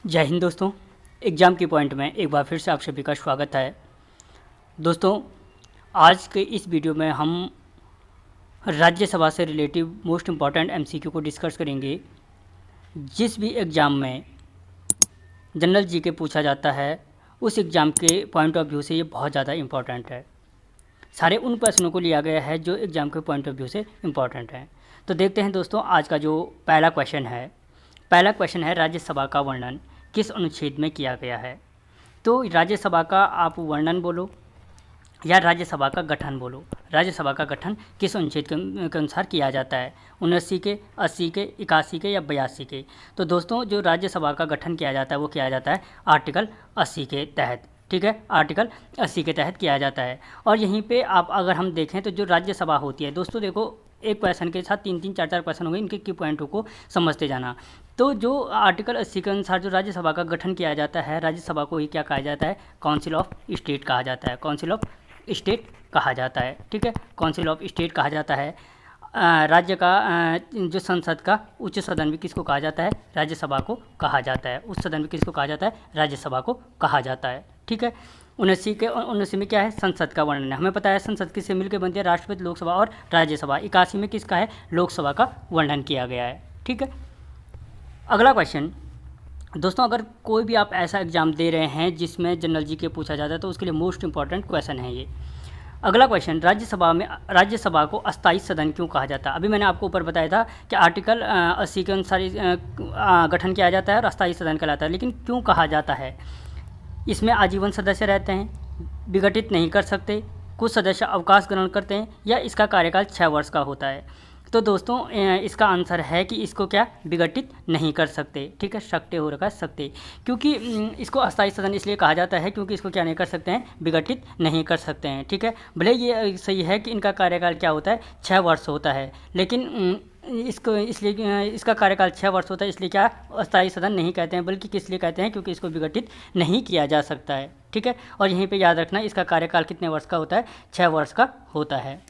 जय हिंद दोस्तों। एग्ज़ाम की पॉइंट में एक बार फिर से आप सभी का स्वागत है। दोस्तों, आज के इस वीडियो में हम राज्यसभा से रिलेटिव मोस्ट इम्पॉर्टेंट एमसीक्यू को डिस्कस करेंगे। जिस भी एग्ज़ाम में जनरल जीके पूछा जाता है उस एग्ज़ाम के पॉइंट ऑफ व्यू से ये बहुत ज़्यादा इम्पॉर्टेंट है। सारे उन प्रश्नों को लिया गया है जो एग्ज़ाम के पॉइंट ऑफ व्यू से इम्पॉर्टेंट हैं। तो देखते हैं दोस्तों, आज का जो पहला क्वेश्चन है राज्यसभा का वर्णन किस अनुच्छेद में किया गया है। तो राज्यसभा का आप वर्णन बोलो या राज्यसभा का गठन बोलो। राज्यसभा का गठन किस अनुच्छेद के अनुसार किया जाता है, 79 के, 80 के, 81 के या 82 के। तो दोस्तों, जो राज्यसभा का गठन किया जाता है वो किया जाता है आर्टिकल 80 के तहत। ठीक है, आर्टिकल 80 के तहत किया जाता है। और यहीं पे आप अगर हम देखें तो जो राज्यसभा होती है, दोस्तों देखो, एक क्वेश्चन के साथ 3-3, 4-4 क्वेश्चन होंगे, इनके की पॉइंटों को समझते जाना। तो जो आर्टिकल 80 के अनुसार जो राज्यसभा का गठन किया जाता है, राज्यसभा को ही क्या कहा जाता है, काउंसिल ऑफ स्टेट कहा जाता है। काउंसिल ऑफ स्टेट कहा जाता है। ठीक है, काउंसिल ऑफ स्टेट कहा जाता है। राज्य का जो संसद का उच्च सदन भी किसको कहा जाता है, राज्यसभा को कहा जाता है। उच्च सदन भी किसको कहा जाता है, राज्यसभा को कहा जाता है। ठीक है, 79 में क्या है, संसद का वर्णन है। हमें पता है संसद किससे मिलकर बनती है, राष्ट्रपति, लोकसभा और राज्यसभा। 81 में किसका है, लोकसभा का वर्णन किया गया है। ठीक है, अगला क्वेश्चन दोस्तों, अगर कोई भी आप ऐसा एग्जाम दे रहे हैं जिसमें जनरल जीके पूछा जाता है तो उसके लिए मोस्ट इंपॉर्टेंट क्वेश्चन है ये। अगला क्वेश्चन, राज्यसभा को अस्थायी सदन क्यों कहा जाता है। अभी मैंने आपको ऊपर बताया था कि आर्टिकल 80 के अनुसार गठन किया जाता है और अस्थायी सदन कहलाता है, लेकिन क्यों कहा जाता है। इसमें आजीवन सदस्य रहते हैं, विघटित नहीं कर सकते, कुछ सदस्य अवकाश ग्रहण करते हैं, या इसका कार्यकाल 6 वर्ष का होता है। तो दोस्तों, इसका आंसर है कि इसको क्या विघटित नहीं कर सकते। ठीक है, सकते हो रखा सकते, क्योंकि इसको अस्थायी सदन इसलिए कहा जाता है क्योंकि इसको क्या नहीं कर सकते हैं, विघटित नहीं कर सकते हैं। ठीक है, भले ये सही है कि इनका कार्यकाल क्या होता है, 6 वर्ष होता है, लेकिन इसको इसलिए इसका कार्यकाल 6 वर्ष होता है, इसलिए क्या अस्थायी सदन नहीं कहते हैं, बल्कि किस लिए कहते हैं, क्योंकि इसको विघटित नहीं किया जा सकता है। ठीक है, और यहीं पे याद रखना इसका कार्यकाल कितने वर्ष का होता है, 6 वर्ष का होता है।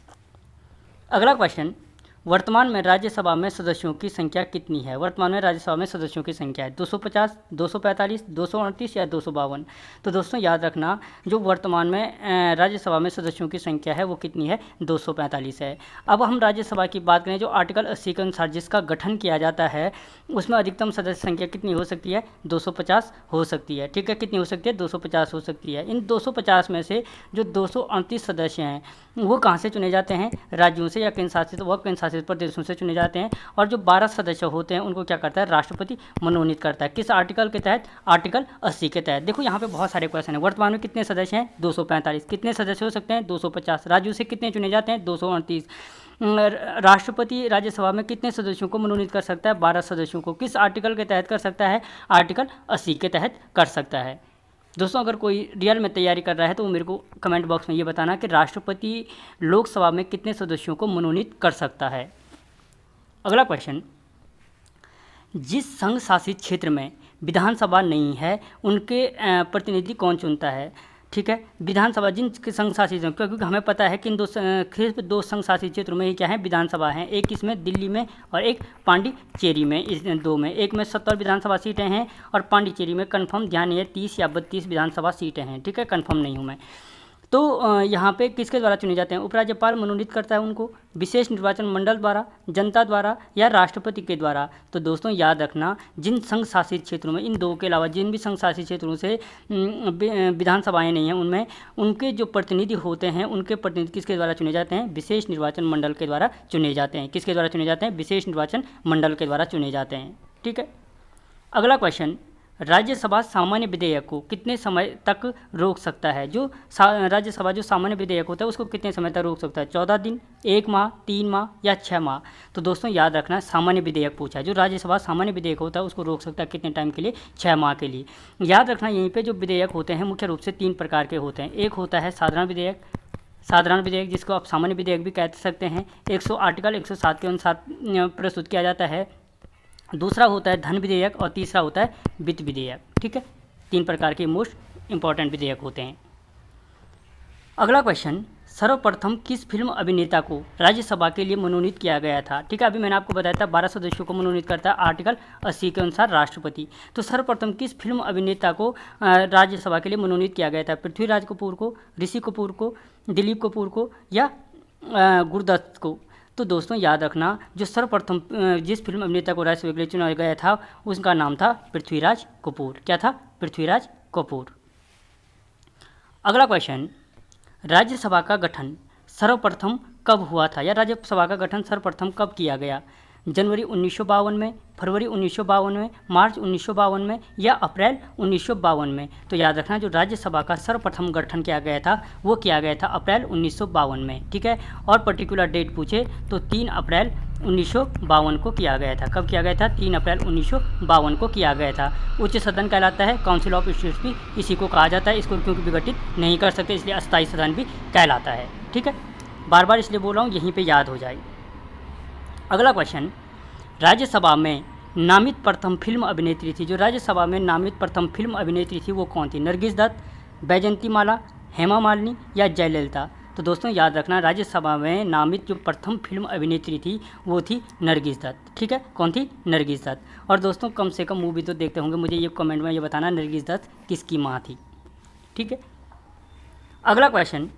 अगला क्वेश्चन, वर्तमान में राज्यसभा में सदस्यों की संख्या कितनी है। वर्तमान में राज्यसभा में सदस्यों की संख्या है 250, 245, 238 या 252। तो दोस्तों याद रखना, जो वर्तमान में राज्यसभा में सदस्यों की संख्या है वो कितनी है, 245 है। अब हम राज्यसभा की बात करें, जो आर्टिकल 80 के अनुसार जिसका गठन किया जाता है उसमें अधिकतम सदस्य संख्या कितनी हो सकती है, 250 हो सकती है। ठीक है, कितनी हो सकती है, 250 हो सकती है। इन 250 में से जो 238 सदस्य हैं वो कहाँ से चुने जाते हैं, राज्यों से या केंद्र शासित प्रदेशों से चुने जाते हैं। और जो 12 सदस्य होते हैं उनको क्या करता है, राष्ट्रपति मनोनीत करता है। किस आर्टिकल के तहत, आर्टिकल 80 के तहत। देखो यहाँ पे बहुत सारे क्वेश्चन हैं। वर्तमान में कितने सदस्य हैं, 245। कितने सदस्य हो सकते हैं, 250। राज्यों से कितने चुने जाते हैं, 238। राष्ट्रपति राज्यसभा में कितने सदस्यों को मनोनीत कर सकता है, 12 सदस्यों को। किस आर्टिकल के तहत कर सकता है, आर्टिकल 80 के तहत कर सकता है। दोस्तों, अगर कोई रियल में तैयारी कर रहा है तो वो मेरे को कमेंट बॉक्स में ये बताना कि राष्ट्रपति लोकसभा में कितने सदस्यों को मनोनीत कर सकता है। अगला क्वेश्चन, जिस संघ शासित क्षेत्र में विधानसभा नहीं है उनके प्रतिनिधि कौन चुनता है। ठीक है, विधानसभा जिन संघ शासित, क्योंकि हमें पता है कि इन दो संघ शासित क्षेत्रों में ही क्या है, विधानसभा है। एक इसमें दिल्ली में और एक पांडिचेरी में। इस दो में, एक में 70 विधानसभा सीटें हैं और पांडिचेरी में कंफर्म ध्यान नहीं है 30 या 32 विधानसभा सीटें हैं। ठीक है, कंफर्म नहीं हूँ मैं। तो यहाँ पे किसके द्वारा चुने जाते हैं, उपराज्यपाल मनोनीत करता है उनको, विशेष निर्वाचन मंडल द्वारा, जनता द्वारा या राष्ट्रपति के द्वारा। तो दोस्तों याद रखना, जिन संघ शासित क्षेत्रों में, इन दो के अलावा जिन भी संघ शासित क्षेत्रों से विधानसभाएं नहीं हैं उनमें उनके जो प्रतिनिधि होते हैं, उनके प्रतिनिधि किसके द्वारा चुने जाते हैं, विशेष निर्वाचन मंडल के द्वारा चुने जाते हैं। किसके द्वारा चुने जाते हैं, विशेष निर्वाचन मंडल के द्वारा चुने जाते हैं। ठीक है, अगला क्वेश्चन, राज्यसभा सामान्य विधेयक को कितने समय तक रोक सकता है। जो राज्यसभा जो सामान्य विधेयक होता है उसको कितने समय तक रोक सकता है, 14 दिन, 1 माह, 3 माह या 6 माह। तो दोस्तों याद रखना, सामान्य विधेयक पूछा है। जो राज्यसभा सामान्य विधेयक होता है उसको रोक सकता है कितने टाइम के लिए, 6 माह के लिए। याद रखना, यहीं पर जो विधेयक होते हैं मुख्य रूप से 3 प्रकार के होते हैं। एक होता है साधारण विधेयक, जिसको आप सामान्य विधेयक भी कह सकते हैं, आर्टिकल 107 के अनुसार प्रस्तुत किया जाता है। दूसरा होता है धन विधेयक और तीसरा होता है वित्त विधेयक। ठीक है, 3 प्रकार के मोस्ट इंपॉर्टेंट विधेयक होते हैं। अगला क्वेश्चन, सर्वप्रथम किस फिल्म अभिनेता को राज्यसभा के लिए मनोनीत किया गया था? ठीक है, अभी मैंने आपको बताया था 12 सदस्यों को मनोनीत करता है आर्टिकल 80 के अनुसार राष्ट्रपति। तो सर्वप्रथम किस फिल्म अभिनेता को राज्यसभा के लिए मनोनीत किया गया था? पृथ्वीराज कपूर को, ऋषि कपूर को, दिलीप कपूर को या गुरदत्त को? तो दोस्तों याद रखना, जो सर्वप्रथम जिस फिल्म अभिनेता को राज्यसभा के लिए चुना गया था उसका नाम था पृथ्वीराज कपूर। क्या था? पृथ्वीराज कपूर। अगला क्वेश्चन, राज्यसभा का गठन सर्वप्रथम कब हुआ था, या राज्यसभा का गठन सर्वप्रथम कब किया गया? जनवरी 1952 में, फरवरी 1952 में, मार्च 1952 में या अप्रैल 1952 में? तो याद रखना, जो राज्यसभा का सर्वप्रथम गठन किया गया था वो किया गया था अप्रैल 1952 में। ठीक है, और पर्टिकुलर डेट पूछे तो 3 अप्रैल 1952 को किया गया था। कब किया गया था? 3 अप्रैल 1952 को किया गया था। उच्च सदन कहलाता है, काउंसिल ऑफ स्टेट्स भी इसी को कहा जाता है। इसको क्योंकि विघटित नहीं कर सकते इसलिए अस्थायी सदन भी कहलाता है। ठीक है, बार बार इसलिए बोल रहा हूँ यहीं पे याद हो जाए। अगला क्वेश्चन, राज्यसभा में नामित प्रथम फिल्म अभिनेत्री थी, जो राज्यसभा में नामित प्रथम फिल्म अभिनेत्री थी वो कौन थी? नरगिस दत्त, बैजंती माला, हेमा मालिनी या जयललिता? तो दोस्तों याद रखना, राज्यसभा में नामित जो प्रथम फिल्म अभिनेत्री थी वो थी नरगिस दत्त। ठीक है, कौन थी? नरगिस दत्त। और दोस्तों कम से कम मूवी तो देखते होंगे, मुझे ये कमेंट में ये बताना नरगिस दत्त किसकी माँ थी। ठीक है, अगला क्वेश्चन,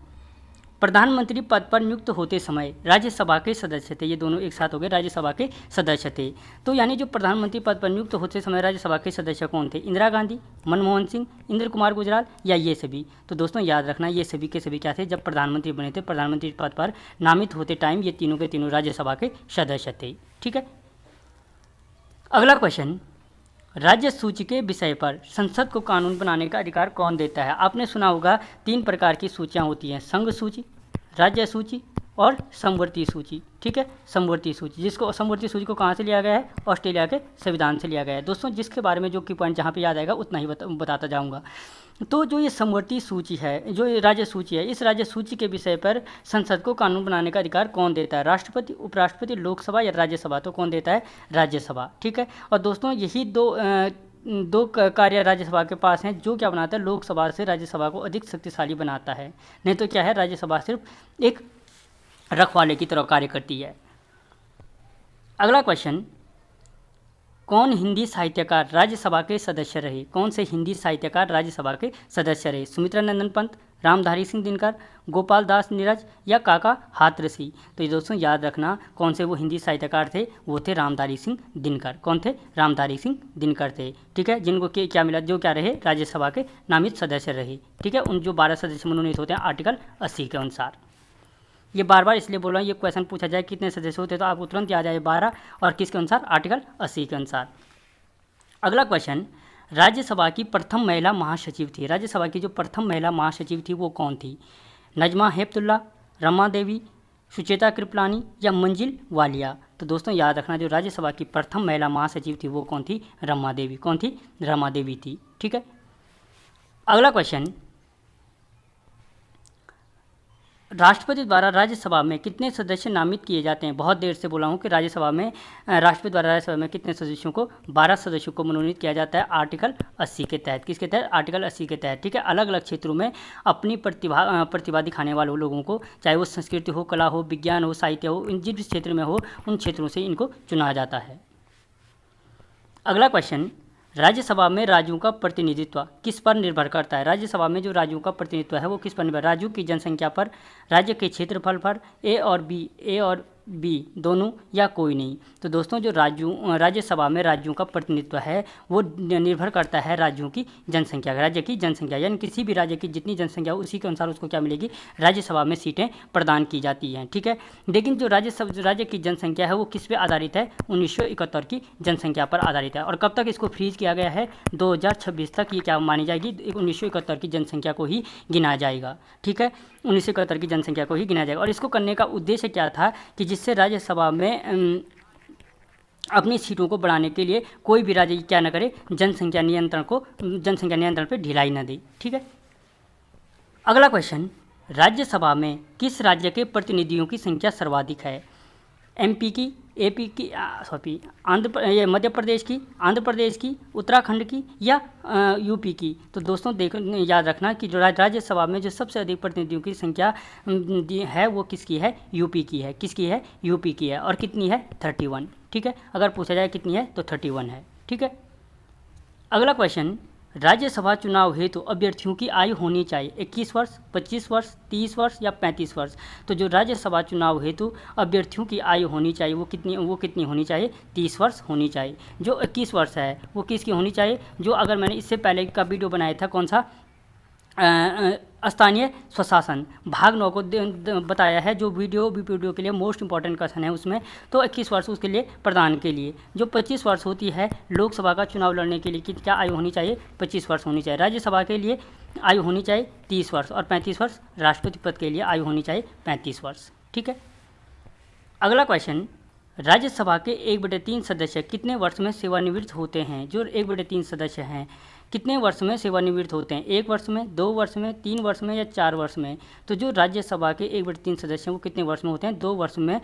प्रधानमंत्री पद पर नियुक्त होते समय राज्यसभा के सदस्य थे, ये दोनों एक साथ हो गए, राज्यसभा के सदस्य थे। तो यानी जो प्रधानमंत्री पद पर नियुक्त होते समय राज्यसभा के सदस्य कौन थे? इंदिरा गांधी, मनमोहन सिंह, इंद्र कुमार गुजराल या ये सभी? तो दोस्तों याद रखना, ये सभी के सभी क्या थे? जब प्रधानमंत्री बने थे, प्रधानमंत्री पद पर नामित होते टाइम ये तीनों के तीनों राज्यसभा के सदस्य थे। ठीक है, अगला क्वेश्चन, राज्य सूची के विषय पर संसद को कानून बनाने का अधिकार कौन देता है? आपने सुना होगा 3 प्रकार की सूचियां होती हैं, संघ सूची, राज्य सूची और समवर्ती सूची। ठीक है, समवर्ती सूची, जिसको समवर्ती सूची को कहाँ से लिया गया है? ऑस्ट्रेलिया के संविधान से लिया गया है। दोस्तों जिसके बारे में जो की पॉइंट जहाँ पे याद आएगा उतना ही बताता जाऊँगा। तो जो ये समवर्ती सूची है, जो ये राज्य सूची है, इस राज्य सूची के विषय पर संसद को कानून बनाने का अधिकार कौन देता है? राष्ट्रपति, उपराष्ट्रपति, लोकसभा या राज्यसभा? तो कौन देता है? राज्यसभा। ठीक है, और दोस्तों यही दो कार्य राज्यसभा के पास हैं, जो क्या बनाता है? लोकसभा से राज्यसभा को अधिक शक्तिशाली बनाता है। नहीं तो क्या है, राज्यसभा सिर्फ एक रखवाले की तरह कार्य करती है। अगला क्वेश्चन, कौन हिंदी साहित्यकार राज्यसभा के सदस्य रहे? कौन से हिंदी साहित्यकार राज्यसभा के सदस्य रहे? सुमित्रा नंदन पंत, रामधारी सिंह दिनकर, गोपाल दास नीरज या काका हाथरसी? तो ये दोस्तों याद रखना, कौन से वो हिंदी साहित्यकार थे? वो थे रामधारी सिंह दिनकर। कौन थे? रामधारी सिंह दिनकर थे। ठीक है, जिनको क्या मिला? जो क्या रहे? राज्यसभा के नामित सदस्य रहे। ठीक है, उन जो 12 सदस्य मनोनीत होते हैं आर्टिकल 80 के अनुसार। ये बार बार इसलिए बोल रहा हूँ, ये क्वेश्चन पूछा जाए कितने सदस्य होते तो आपको तुरंत याद आ जाए 12, और किसके अनुसार? आर्टिकल 80 के अनुसार। अगला क्वेश्चन, राज्यसभा की प्रथम महिला महासचिव थी, राज्यसभा की जो प्रथम महिला महासचिव थी वो कौन थी? नजमा हेपतुल्ला, रमा देवी, सुचेता कृपलानी या मंजिल वालिया? तो दोस्तों याद रखना, जो राज्यसभा की प्रथम महिला महासचिव थी वो कौन थी? रमा देवी। कौन थी? रमा देवी थी। ठीक है, अगला क्वेश्चन, राष्ट्रपति द्वारा राज्यसभा में कितने सदस्य नामित किए जाते हैं? बहुत देर से बोला हूँ कि राज्यसभा में राष्ट्रपति द्वारा राज्यसभा में कितने सदस्यों को? 12 सदस्यों को मनोनीत किया जाता है आर्टिकल 80 के तहत। किसके तहत? आर्टिकल 80 के तहत। ठीक है, अलग अलग क्षेत्रों में अपनी प्रतिभा दिखाने वाले लोगों को, चाहे वो संस्कृति हो, कला हो, विज्ञान हो, साहित्य हो, इन जिस क्षेत्र में हो उन क्षेत्रों से इनको चुना जाता है। अगला क्वेश्चन, राज्यसभा में राज्यों का प्रतिनिधित्व किस पर निर्भर करता है? राज्यसभा में जो राज्यों का प्रतिनिधित्व है वो किस पर निर्भर? राज्यों की जनसंख्या पर, राज्य के क्षेत्रफल पर, ए और बी दोनों या कोई नहीं? तो दोस्तों जो राज्यसभा में राज्यों का प्रतिनिधित्व है वो निर्भर करता है राज्यों की जनसंख्या, राज्य की जनसंख्या, यानी किसी भी राज्य की जितनी जनसंख्या हो उसी के अनुसार उसको क्या मिलेगी? राज्यसभा में सीटें प्रदान की जाती हैं। ठीक है, लेकिन जो राज्य की जनसंख्या है वो किस पे आधारित है? 1971 की जनसंख्या पर आधारित है। और कब तक इसको फ्रीज किया गया है? 2026 तक ये क्या मानी जाएगी? 1971 की जनसंख्या को ही गिना जाएगा। ठीक है, 1971 की जनसंख्या को ही गिना जाएगा। और इसको करने का उद्देश्य क्या था? कि जिससे राज्यसभा में अपनी सीटों को बढ़ाने के लिए कोई भी राज्य क्या न करे? जनसंख्या नियंत्रण पे ढिलाई न दे। ठीक है, अगला क्वेश्चन, राज्यसभा में किस राज्य के प्रतिनिधियों की संख्या सर्वाधिक है? एमपी की, एपी की, ये मध्य प्रदेश की, आंध्र प्रदेश की, उत्तराखंड की या यूपी की। तो दोस्तों याद रखना कि जो राज्यसभा में जो सबसे अधिक प्रतिनिधियों की संख्या है वो किसकी है, यूपी की है। किसकी है, यूपी की है। और कितनी है, 31। ठीक है, अगर पूछा जाए कितनी है तो 31 है। ठीक है, अगला क्वेश्चन, राज्यसभा चुनाव हेतु अभ्यर्थियों की आयु होनी चाहिए 21 वर्ष, 25 वर्ष, 30 वर्ष या 35 वर्ष। तो जो राज्यसभा चुनाव हेतु अभ्यर्थियों की आयु होनी चाहिए वो कितनी होनी चाहिए, 30 वर्ष होनी चाहिए। जो 21 वर्ष है वो किसकी होनी चाहिए, जो अगर मैंने इससे पहले का वीडियो बनाया था, कौन सा, स्थानीय स्वशासन भाग 9 को बताया है, जो वीडियो के लिए मोस्ट इंपॉर्टेंट क्वेश्चन है उसमें। तो 21 वर्ष उसके लिए प्रदान के लिए। जो 25 वर्ष होती है लोकसभा का चुनाव लड़ने के लिए क्या आयु होनी चाहिए, 25 वर्ष होनी चाहिए। राज्यसभा के लिए आयु होनी चाहिए 30 वर्ष और 35 वर्ष राष्ट्रपति पद के लिए आयु होनी चाहिए 35 वर्ष। ठीक है, अगला क्वेश्चन, राज्यसभा के 1/3 सदस्य कितने वर्ष में सेवानिवृत्त होते हैं। जो 1/3 सदस्य हैं कितने वर्ष में सेवानिवृत्त होते हैं, 1 वर्ष में, 2 वर्ष में, 3 वर्ष में या 4 वर्ष में। तो जो राज्यसभा के 1/3 सदस्य हैं वो कितने वर्ष में होते हैं, 2 वर्ष में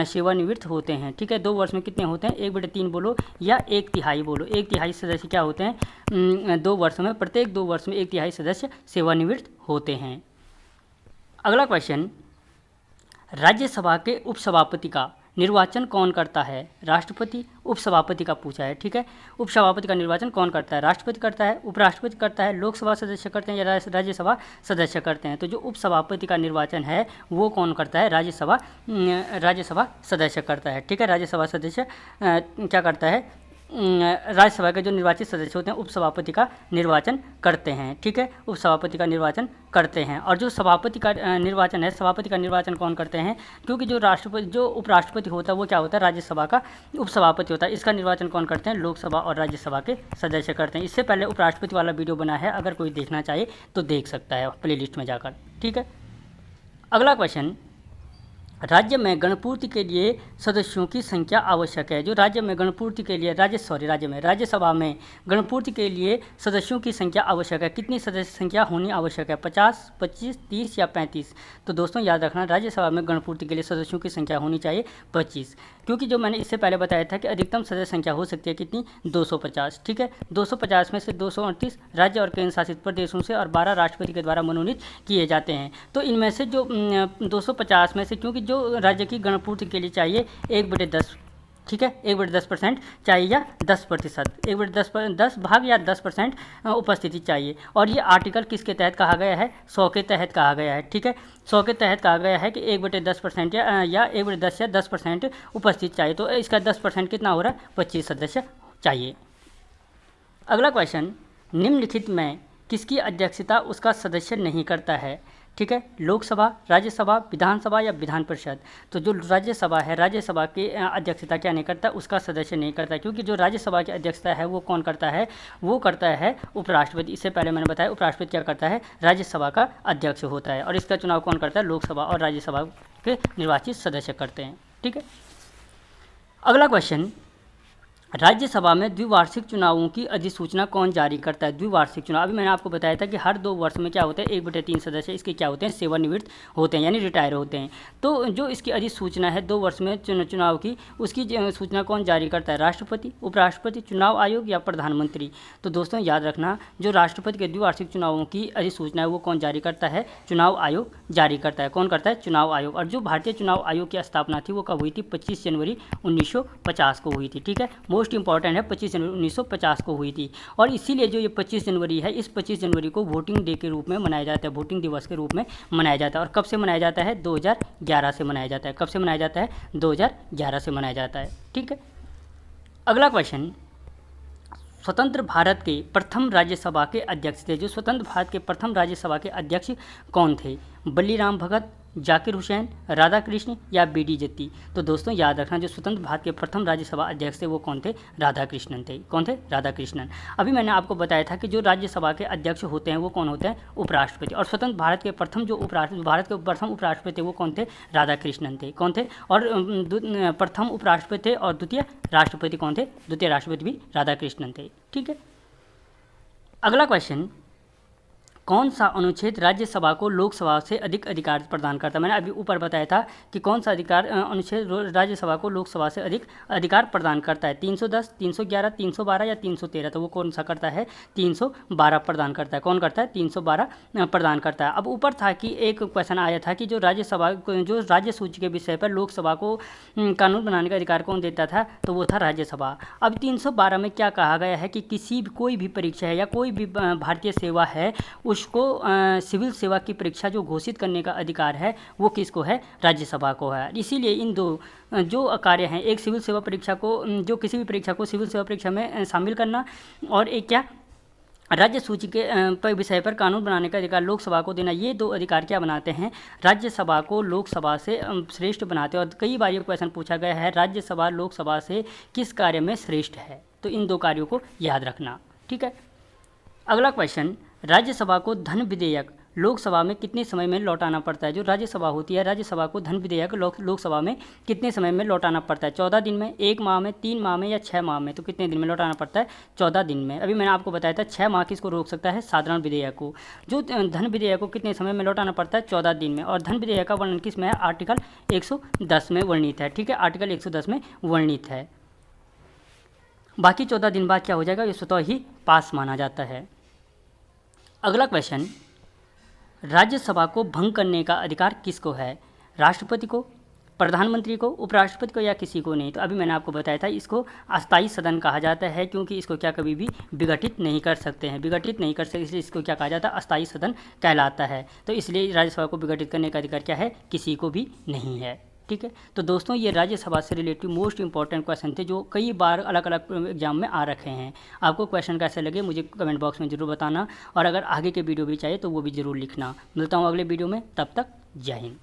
सेवानिवृत्त होते हैं। ठीक है, 2 वर्ष में कितने होते हैं, 1/3 बोलो या 1/3 बोलो। 1/3 सदस्य क्या होते हैं, 2 वर्ष में, प्रत्येक 2 वर्ष में 1/3 सदस्य सेवानिवृत्त होते हैं। अगला क्वेश्चन, राज्यसभा के उपसभापति का निर्वाचन कौन करता है, राष्ट्रपति, उपसभापति का पूछा है। ठीक है, उपसभापति का निर्वाचन कौन करता है, राष्ट्रपति करता है, उपराष्ट्रपति करता है, लोकसभा सदस्य करते हैं या राज्यसभा सदस्य करते हैं। तो जो उपसभापति का निर्वाचन है वो कौन करता है, राज्यसभा सदस्य करता है। ठीक है, राज्यसभा सदस्य क्या करता है, राज्यसभा के जो निर्वाचित सदस्य होते हैं उपसभापति का निर्वाचन करते हैं। ठीक है, उपसभापति का निर्वाचन करते हैं। और जो सभापति का निर्वाचन है, सभापति का निर्वाचन कौन करते हैं, क्योंकि जो उपराष्ट्रपति होता है वो क्या होता है, राज्यसभा का उपसभापति होता है। इसका निर्वाचन कौन करते हैं, लोकसभा और राज्यसभा के सदस्य करते हैं। इससे पहले उपराष्ट्रपति वाला वीडियो बना है, अगर कोई देखना चाहे तो देख सकता है प्लेलिस्ट में जाकर। ठीक है, अगला क्वेश्चन, राज्य में गणपूर्ति के लिए सदस्यों की संख्या आवश्यक है। जो राज्य में गणपूर्ति के लिए राज्यसभा में गणपूर्ति के लिए सदस्यों की संख्या आवश्यक है, कितनी सदस्य संख्या होनी आवश्यक है, 50, 25, 30 या 35। तो दोस्तों याद रखना, राज्यसभा में गणपूर्ति के लिए सदस्यों की संख्या होनी चाहिए 25, क्योंकि जो मैंने इससे पहले बताया था कि अधिकतम सदस्य संख्या हो सकती है कितनी, 250। ठीक है, 250 में से 238 राज्य और केंद्र शासित प्रदेशों से और 12 राष्ट्रपति के द्वारा मनोनीत किए जाते हैं। तो इनमें से जो 250 में से, क्योंकि जो राज्य की गणपूर्ति के लिए चाहिए 1/10, ठीक है, 1/10% चाहिए या 10%, 1/10 भाग या 10% उपस्थिति चाहिए। और ये आर्टिकल किसके तहत कहा गया है, 100 के तहत कहा गया है। ठीक है, 100 के तहत कहा गया है कि 1/10% या 1/10 या 10% उपस्थित चाहिए। तो इसका 10% कितना हो रहा है, 25 सदस्य चाहिए। अगला क्वेश्चन, निम्नलिखित में किसकी अध्यक्षता उसका सदस्य नहीं करता है। ठीक है, लोकसभा, राज्यसभा, विधानसभा या विधान परिषद। तो जो राज्यसभा है, राज्यसभा की अध्यक्षता क्या नहीं करता, उसका सदस्य नहीं करता, क्योंकि जो राज्यसभा की अध्यक्षता है वो कौन करता है, वो करता है उपराष्ट्रपति। इससे पहले मैंने बताया उपराष्ट्रपति क्या करता है, राज्यसभा का अध्यक्ष होता है। और इसका चुनाव कौन करता है, लोकसभा और राज्यसभा के निर्वाचित सदस्य करते हैं। ठीक है, अगला क्वेश्चन, राज्यसभा में द्विवार्षिक चुनावों की अधिसूचना कौन जारी करता है। द्विवार्षिक चुनाव, अभी मैंने आपको बताया था कि हर 2 वर्ष में क्या होता है, 1/3 सदस्य इसके क्या होते हैं, सेवानिवृत्त होते हैं, यानी रिटायर होते हैं। तो जो इसकी अधिसूचना है 2 वर्ष में चुनाव की, उसकी सूचना कौन जारी करता है, राष्ट्रपति, उपराष्ट्रपति, चुनाव आयोग या प्रधानमंत्री। तो दोस्तों याद रखना, जो राष्ट्रपति के द्विवार्षिक चुनावों की अधिसूचना है वो कौन जारी करता है, चुनाव आयोग जारी करता है। कौन करता है, चुनाव आयोग। और जो भारतीय चुनाव आयोग की स्थापना थी वो कब हुई थी, 25 जनवरी 1950 को हुई थी। ठीक है, मोस्ट इंपॉर्टेंट है, 25 जनवरी 1950 को हुई थी। और इसीलिए जो ये 25 जनवरी है, इस 25 जनवरी को वोटिंग डे के रूप में मनाया जाता है, वोटिंग दिवस के रूप में मनाया जाता है। और कब से मनाया जाता है, 2011 से मनाया जाता है। कब से मनाया जाता है, 2011 से मनाया जाता है। ठीक है, अगला क्वेश्चन, स्वतंत्र भारत के प्रथम राज्यसभा के अध्यक्ष थे। जो स्वतंत्र भारत के प्रथम राज्यसभा के अध्यक्ष कौन थे, बलीराम भगत, जाकिर हुसैन, राधा कृष्ण या BD जत्ती। तो दोस्तों याद रखना, जो स्वतंत्र भारत के प्रथम राज्यसभा अध्यक्ष थे वो कौन थे, राधा कृष्णन थे। कौन थे, राधा कृष्णन। अभी मैंने आपको बताया था कि जो राज्यसभा के अध्यक्ष होते हैं वो कौन होते हैं, उपराष्ट्रपति। और स्वतंत्र भारत के प्रथम जो भारत के प्रथम उपराष्ट्रपति थे वो कौन थे, राधा कृष्णन थे। कौन थे, और प्रथम उपराष्ट्रपति थे और द्वितीय राष्ट्रपति कौन थे, द्वितीय राष्ट्रपति भी राधा कृष्णन थे। ठीक है, अगला क्वेश्चन, कौन सा अनुच्छेद राज्यसभा को लोकसभा से अधिक अधिकार प्रदान करता है? मैंने अभी ऊपर बताया था कि कौन सा अनुच्छेद राज्यसभा को लोकसभा से अधिक अधिकार प्रदान करता है, 310, 311, 312 या 313। तो वो कौन सा करता है? 312 प्रदान करता है। कौन करता है? 312 प्रदान करता है। अब ऊपर था कि एक क्वेश्चन आया था कि जो राज्य सूची के विषय पर लोकसभा को कानून बनाने का अधिकार कौन देता था? तो वो था राज्यसभा। अब 312 में क्या कहा गया है कि कोई भी परीक्षा है या कोई भी भारतीय सेवा है, उसको सिविल सेवा की परीक्षा जो घोषित करने का अधिकार है वो किसको है? राज्यसभा को है। इसीलिए इन दो जो कार्य हैं, एक सिविल सेवा परीक्षा को, जो किसी भी परीक्षा को सिविल सेवा परीक्षा में शामिल करना, और एक क्या, राज्य सूची के विषय पर कानून बनाने का अधिकार लोकसभा को देना, ये दो अधिकार क्या बनाते हैं? राज्यसभा को लोकसभा से श्रेष्ठ बनाते हैं। और कई बार ये क्वेश्चन पूछा गया है, राज्यसभा लोकसभा से किस कार्य में श्रेष्ठ है? तो इन दो कार्यों को याद रखना, ठीक है। अगला क्वेश्चन, राज्यसभा को धन विधेयक लोकसभा में कितने समय में लौटाना पड़ता है? जो राज्यसभा होती है, राज्यसभा को धन विधेयक लोकसभा में कितने समय में लौटाना पड़ता है? 14 दिन में, 1 माह में, 3 माह में या 6 माह में? तो कितने दिन में लौटाना पड़ता है? 14 दिन में। अभी मैंने आपको बताया था 6 माह किसको रोक सकता है? साधारण विधेयक को। जो धन विधेयक को कितने समय में लौटाना पड़ता है? 14 दिन में। और धन विधेयक का वर्णन किस में है? आर्टिकल 110 में वर्णित है, ठीक है, आर्टिकल 110 में वर्णित है। बाकी 14 दिन बाद क्या हो जाएगा? ये स्वतः ही पास माना जाता है। अगला क्वेश्चन, राज्यसभा को भंग करने का अधिकार किसको है? राष्ट्रपति को, प्रधानमंत्री को, उपराष्ट्रपति को या किसी को नहीं? तो अभी मैंने आपको बताया था इसको अस्थायी सदन कहा जाता है, क्योंकि इसको क्या कभी भी विघटित नहीं कर सकते हैं, विघटित नहीं कर सकते, इसलिए इसको क्या कहा जाता है? अस्थायी सदन कहलाता है। तो इसलिए राज्यसभा को विघटित करने का अधिकार क्या है? किसी को भी नहीं है, ठीक है। तो दोस्तों, ये राज्यसभा से रिलेटेड मोस्ट इंपॉर्टेंट क्वेश्चन थे जो कई बार अलग अलग एग्जाम में आ रखे हैं। आपको क्वेश्चन कैसे लगे मुझे कमेंट बॉक्स में ज़रूर बताना, और अगर आगे के वीडियो भी चाहिए तो वो भी ज़रूर लिखना। मिलता हूँ अगले वीडियो में, तब तक जय हिंद।